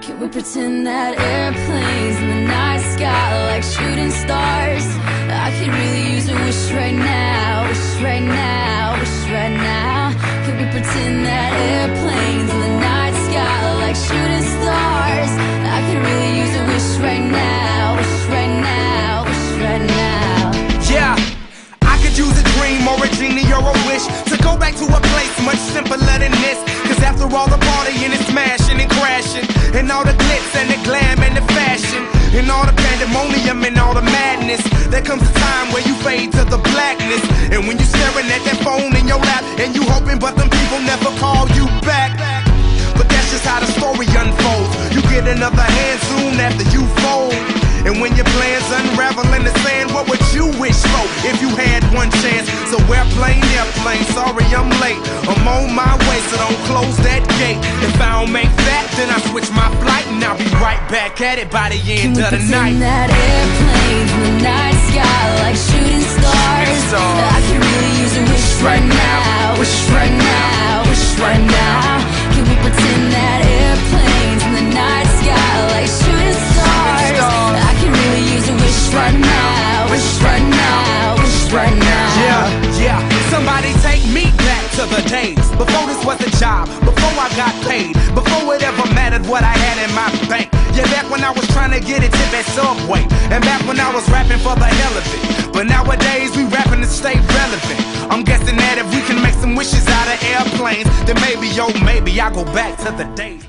Can we pretend that airplanes in the night sky are like shooting stars? I could really use a wish right now, wish right now, wish right now. Can we pretend that airplanes in the night sky are like shooting stars? I could really use a wish right now, wish right now, wish right now. Yeah, I could use a dream or a genie or a wish to go back to a place much simpler than this. Cause after all the partying and smashing and crashing, and all the glitz and the glam and the fashion, and all the pandemonium and all the madness, there comes a time where you fade to the blackness. And when you're staring at that phone in your lap, and you hoping but them people never call you back. But that's just how the story unfolds. You get another hand soon after you fold. And when your plans unravel in the sand, what would you wish for if you had one chance? So airplane, sorry I'm late. I'm on my way, so don't close that gate. If I don't make that, then I switch my flight, and I'll be right back at it by the end of the night. Can we pretend that airplanes in the night sky like shooting stars? I could really use a wish right now, wish right now, wish right now. Can we pretend that airplanes in the night sky like shooting stars? I can really use a wish right now, wish right now, wish right now. Yeah, somebody take me back to the days before this was a job, before I got paid, before it ever mattered what I had in my bank. Yeah, back when I was trying to get a tip at Subway, and back when I was rapping for the hell of it. But nowadays we rapping to stay relevant. I'm guessing that if we can make some wishes out of airplanes, then maybe, oh maybe I'll go back to the days.